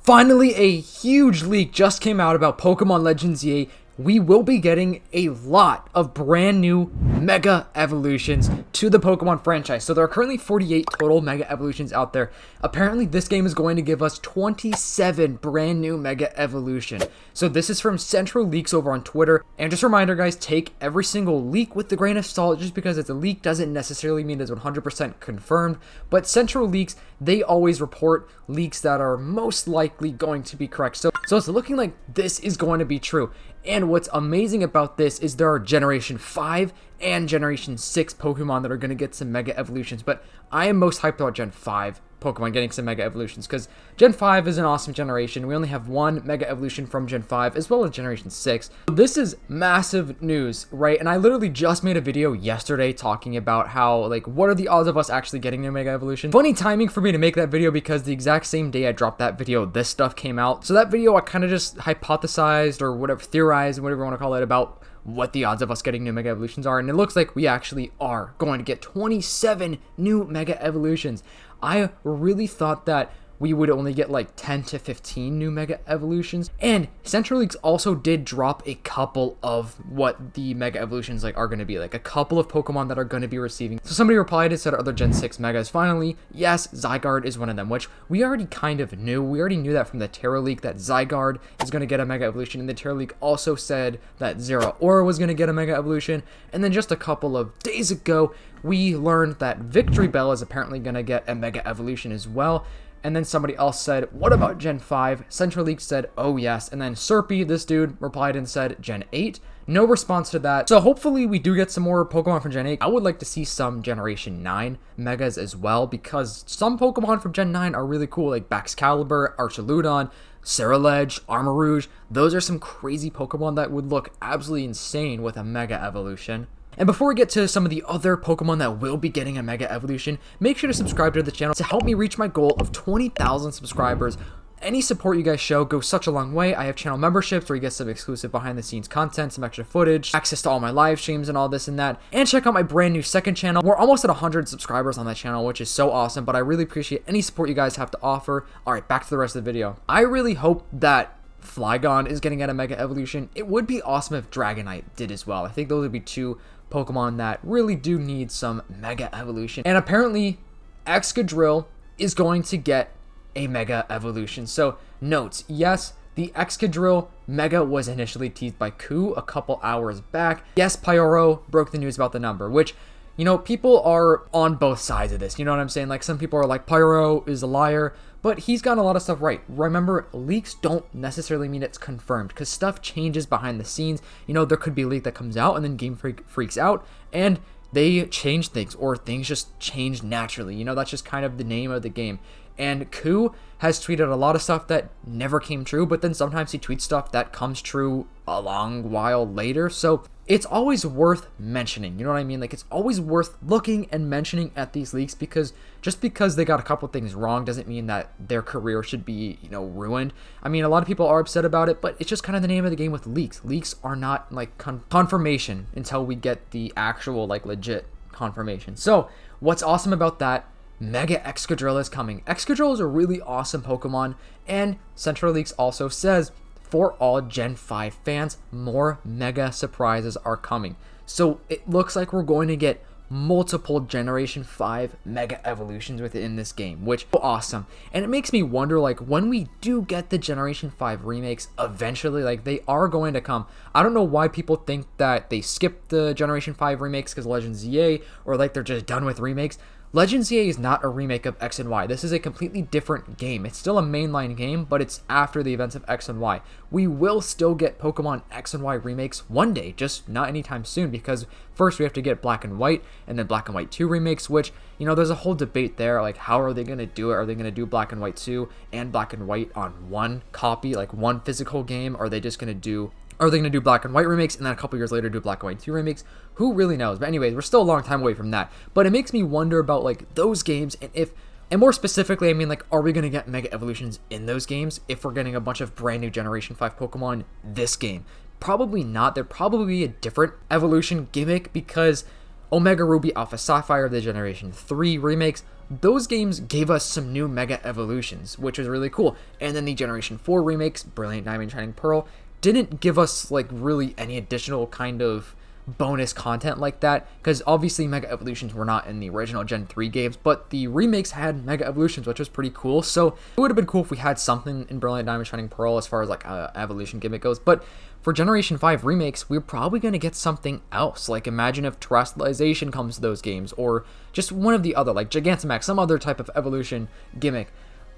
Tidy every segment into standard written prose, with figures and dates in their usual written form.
Finally, a huge leak just came out about Pokemon Legends EA. We will be getting a lot of brand new Mega Evolutions to the Pokemon franchise. So there are currently 48 total Mega Evolutions out there. Apparently, this game is going to give us 27 brand new Mega Evolution. So this is from Central Leaks over on Twitter. And just a reminder, guys, take every single leak with a grain of salt. Just because it's a leak doesn't necessarily mean it's 100% confirmed. But Central Leaks, they always report leaks that are most likely going to be correct. So it's looking like this is going to be true. And what's amazing about this is there are Generation 5 and Generation 6 Pokemon that are going to get some Mega Evolutions. But I am most hyped about Gen 5 Pokemon getting some Mega Evolutions because Gen 5 is an awesome generation. We only have one Mega Evolution from Gen 5 as well as Generation 6. This is massive news, right? And I literally just made a video yesterday talking about how, like, what are the odds of us actually getting a Mega Evolution? Funny timing for me to make that video because the exact same day I dropped that video, this stuff came out. So that video, I kind of just hypothesized or whatever, theorized, whatever you want to call it, about what the odds of us getting new Mega Evolutions are, and it looks like we actually are going to get 27 new Mega Evolutions. I really thought that we would only get like 10 to 15 new Mega Evolutions, and Central Leaks also did drop a couple of what the Mega Evolutions are going to be, like a couple of Pokemon that are going to be receiving. So somebody replied and said, are there Gen 6 Megas? Finally, yes, Zygarde is one of them, which we already kind of knew. We already knew that from the Terra Leak that Zygarde is going to get a Mega Evolution, and the Terra Leak also said that Zeraora was going to get a Mega Evolution, and then just a couple of days ago, we learned that Victory Bell is apparently going to get a Mega Evolution as well. And then somebody else said, what about Gen 5? Central Leaks said, oh yes. And then Serpy, this dude, replied and said Gen 8. No response to that. So hopefully we do get some more Pokemon from Gen 8. I would like to see some Generation 9 Megas as well, because some Pokemon from Gen 9 are really cool, like Baxcalibur, Archaludon, Ceruledge, Armarouge. Those are some crazy Pokemon that would look absolutely insane with a Mega Evolution. And before we get to some of the other Pokemon that will be getting a Mega Evolution, make sure to subscribe to the channel to help me reach my goal of 20,000 subscribers. Any support you guys show goes such a long way. I have channel memberships where you get some exclusive behind the scenes content, some extra footage, access to all my live streams and all this and that. And check out my brand new second channel. We're almost at 100 subscribers on that channel, which is so awesome, but I really appreciate any support you guys have to offer. All right, back to the rest of the video. I really hope that Flygon is getting at a Mega Evolution. It would be awesome if Dragonite did as well. I think those would be two Pokemon that really do need some Mega Evolution. And apparently, Excadrill is going to get a Mega Evolution. So, notes, yes, the Excadrill Mega was initially teased by Koo a couple hours back. Yes, Pyoro broke the news about the number, which, you know, people are on both sides of this. You know what I'm saying? Like, some people are like, Pyoro is a liar, but he's got a lot of stuff right. Remember, leaks don't necessarily mean it's confirmed, because stuff changes behind the scenes. You know, there could be a leak that comes out, and then Game Freak freaks out, and they change things, or things just change naturally. You know, that's just kind of the name of the game. And Koo has tweeted a lot of stuff that never came true, but then sometimes he tweets stuff that comes true a long while later. So it's always worth mentioning, you know what I mean? Like, it's always worth looking and mentioning at these leaks, because just because they got a couple things wrong doesn't mean that their career should be, you know, ruined. I mean, a lot of people are upset about it, but it's just kind of the name of the game with leaks. Leaks are not like confirmation until we get the actual, like, legit confirmation. So what's awesome about that, Mega Excadrill is coming. Excadrill is a really awesome Pokemon, and Central Leaks also says, for all Gen 5 fans, more Mega surprises are coming. So it looks like we're going to get multiple Generation 5 Mega Evolutions within this game, which is awesome. And it makes me wonder, like, when we do get the Generation 5 remakes eventually, like, they are going to come. I don't know why people think that they skipped the Generation 5 remakes because Legends EA, or like they're just done with remakes. Legends EA is not a remake of X and Y. This is a completely different game. It's still a mainline game, but it's after the events of X and Y. We will still get Pokemon X and Y remakes one day, just not anytime soon, because first we have to get Black and White, and then Black and White 2 remakes, which, you know, there's a whole debate there, like, how are they going to do it? Are they going to do Black and White 2 and Black and White on one copy, like one physical game? Or are they just going to do... Are they going to do Black and White remakes and then a couple years later do Black and White 2 remakes? Who really knows? But anyways, we're still a long time away from that. But it makes me wonder about, like, those games, and if, and more specifically, I mean, like, are we going to get Mega Evolutions in those games if we're getting a bunch of brand new Generation 5 Pokemon this game? Probably not. There'd probably be a different evolution gimmick, because Omega Ruby Alpha Sapphire, the Generation 3 remakes, those games gave us some new Mega Evolutions, which was really cool. And then the Generation 4 remakes, Brilliant Diamond, Shining Pearl, didn't give us like really any additional kind of bonus content like that, because obviously Mega Evolutions were not in the original Gen 3 games, but the remakes had Mega Evolutions, which was pretty cool. So it would have been cool if we had something in Brilliant Diamond, Shining Pearl as far as like a evolution gimmick goes. But for Generation 5 remakes, we're probably going to get something else. Like imagine if terrestrialization comes to those games, or just one of the other, like Gigantamax, some other type of evolution gimmick.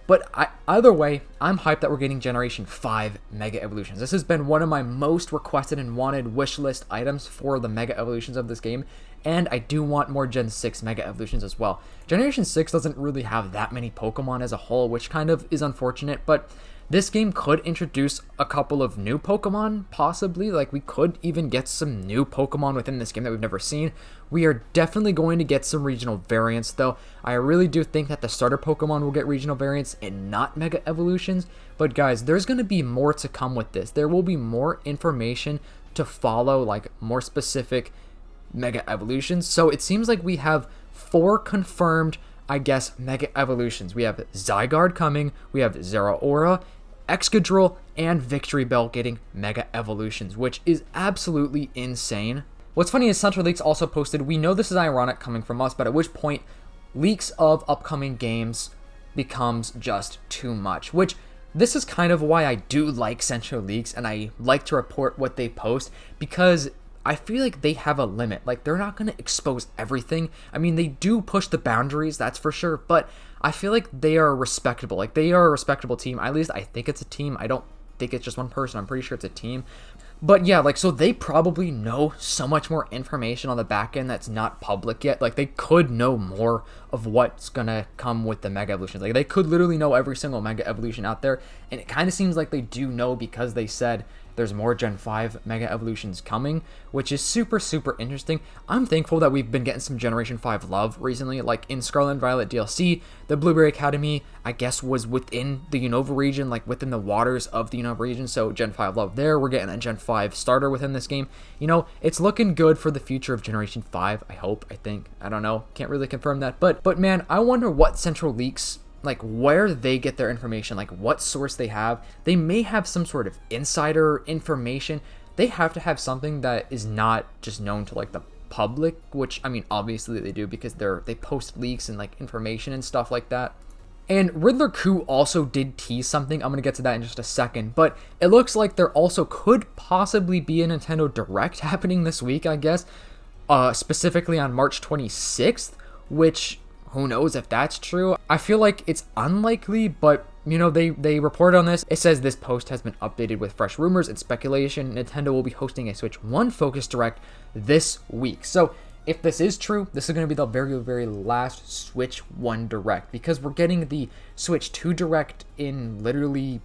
But either way, I'm hyped that we're getting Generation 5 Mega Evolutions. This has been one of my most requested and wanted wish list items for the Mega Evolutions of this game, and I do want more Gen 6 Mega Evolutions as well. Generation 6 doesn't really have that many Pokemon as a whole, which kind of is unfortunate, but this game could introduce a couple of new Pokemon, possibly. Like, we could even get some new Pokemon within this game that we've never seen. We are definitely going to get some regional variants, though. I really do think that the starter Pokemon will get regional variants and not Mega Evolutions. But guys, there's going to be more to come with this. There will be more information to follow, like more specific Mega Evolutions. So it seems like we have 4 confirmed, I guess, Mega Evolutions. We have Zygarde coming, we have Zeraora, Excadrill, and Victreebel getting Mega Evolutions, which is absolutely insane. What's funny is Central Leaks also posted, we know this is ironic coming from us, but at which point leaks of upcoming games becomes just too much, which this is kind of why I do like Central Leaks and I like to report what they post, because I feel like they have a limit. Like, they're not going to expose everything. I mean, they do push the boundaries, that's for sure, but I feel like they are respectable. Like, they are a respectable team. At least I think it's a team. I don't think it's just one person. I'm pretty sure it's a team. But yeah, like, so they probably know so much more information on the back end that's not public yet. Like, they could know more of what's gonna come with the Mega Evolutions. Like, they could literally know every single Mega Evolution out there, and it kind of seems like they do know, because they said there's more Gen 5 Mega Evolutions coming, which is super, super interesting. I'm thankful that we've been getting some Generation 5 love recently, like in Scarlet and Violet DLC, the Blueberry Academy, I guess, was within the Unova region, like within the waters of the Unova region, so Gen 5 love there. We're getting a Gen 5 starter within this game. You know, it's looking good for the future of Generation 5, I hope, I think. I don't know, can't really confirm that, but man, I wonder what Central Leaks, like where they get their information, like what source they have. They may have some sort of insider information. They have to have something that is not just known to like the public, which I mean obviously they do, because they post leaks and like information and stuff like that. And Riddler Coup also did tease something. I'm going to get to that in just a second, but it looks like there also could possibly be a Nintendo Direct happening this week, I guess, specifically on March 26th, which who knows if that's true. I feel like it's unlikely, but you know, they reported on this. It says this post has been updated with fresh rumors and speculation. Nintendo will be hosting a Switch 1 Focus Direct this week. So if this is true, this is going to be the very, very last Switch 1 Direct, because we're getting the Switch 2 Direct in literally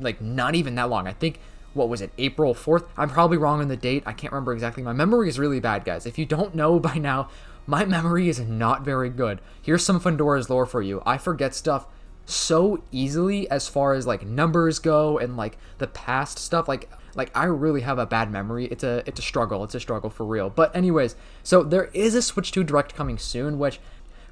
like not even that long. I think, what was it, April 4th? I'm probably wrong on the date. I can't remember exactly. My memory is really bad, guys. If you don't know by now, my memory is not very good. Here's some Fundora's lore for you. I forget stuff so easily as far as like numbers go and like the past stuff. Like I really have a bad memory. It's a struggle. It's a struggle for real. But anyways, so there is a Switch 2 Direct coming soon, which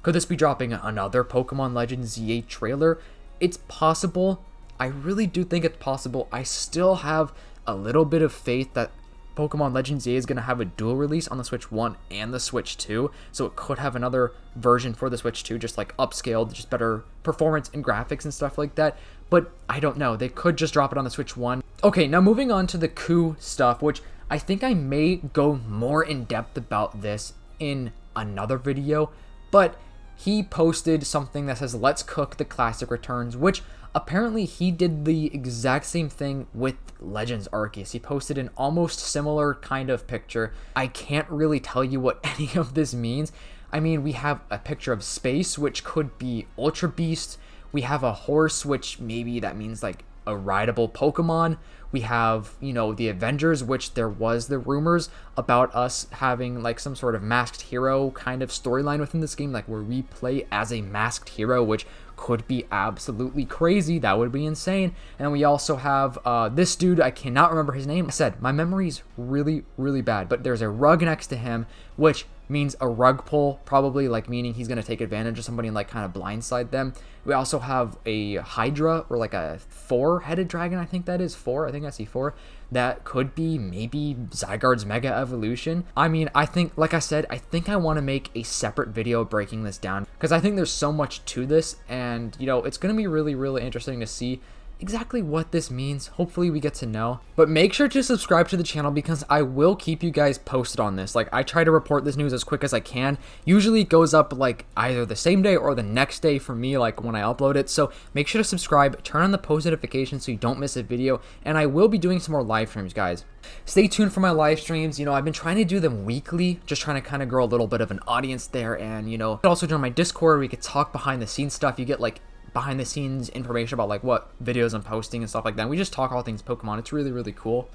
could this be dropping another Pokemon Legends Z8 trailer? It's possible. I really do think it's possible. I still have a little bit of faith that Pokemon Legends Z is going to have a dual release on the Switch 1 and the Switch 2, so it could have another version for the Switch 2, just like upscaled, just better performance and graphics and stuff like that, but I don't know. They could just drop it on the Switch 1. Okay, now moving on to the Coup stuff, which I think I may go more in depth about this in another video, but he posted something that says, "Let's cook, the classic returns," which apparently he did the exact same thing with Legends Arceus. He posted an almost similar kind of picture. I can't really tell you what any of this means. I mean, we have a picture of space, which could be Ultra Beast. We have a horse, which maybe that means like a rideable Pokemon. We have, you know, the Avengers, which there was the rumors about us having like some sort of masked hero kind of storyline within this game, like where we play as a masked hero, which could be absolutely crazy. That would be insane. And we also have this dude, I cannot remember his name. I said my memory's really, really bad, but there's a rug next to him, which means a rug pull, probably, like meaning he's going to take advantage of somebody and like kind of blindside them. We also have a Hydra, or like a 4-headed dragon, I think that is 4. I think I see 4. That could be maybe Zygarde's Mega Evolution. I mean, I think, like I said, I think I want to make a separate video breaking this down, because I think there's so much to this, and you know, it's going to be really, really interesting to see exactly what this means. Hopefully we get to know, but make sure to subscribe to the channel, because I will keep you guys posted on this. Like, I try to report this news as quick as I can. Usually it goes up like either the same day or the next day for me, like when I upload it. So make sure to subscribe, turn on the post notifications so you don't miss a video, and I will be doing some more live streams, guys. Stay tuned for my live streams. You know, I've been trying to do them weekly, just trying to kind of grow a little bit of an audience there. And you know, you can also join my Discord where we could talk behind the scenes stuff. You get like behind the scenes information about like what videos I'm posting and stuff like that. We just talk all things Pokemon. It's really, really cool.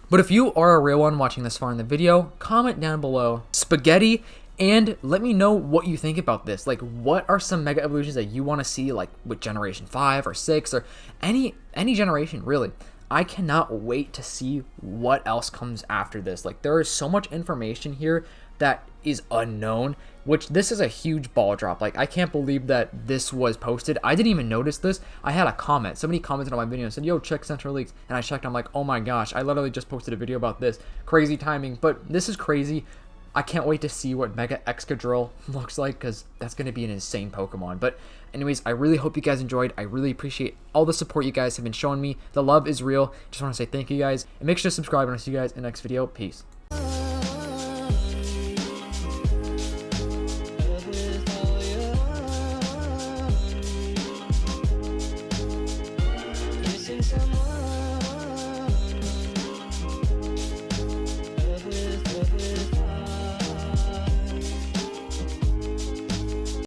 But if you are a real one watching this far in the video, comment down below spaghetti and let me know what you think about this. Like, what are some Mega Evolutions that you want to see, like with Generation 5 or 6 or any generation, really. I cannot wait to see what else comes after this. Like, there is so much information here that is unknown, which this is a huge ball drop. Like, I can't believe that this was posted. I didn't even notice this. I had a comment. Somebody commented on my video and said, yo, check Central Leaks. And I checked. I'm like, oh my gosh, I literally just posted a video about this. Crazy timing, but this is crazy. I can't wait to see what Mega Excadrill looks like, because that's going to be an insane Pokemon. But anyways, I really hope you guys enjoyed. I really appreciate all the support you guys have been showing me. The love is real. Just want to say thank you guys. And make sure to subscribe, and I'll see you guys in the next video. Peace.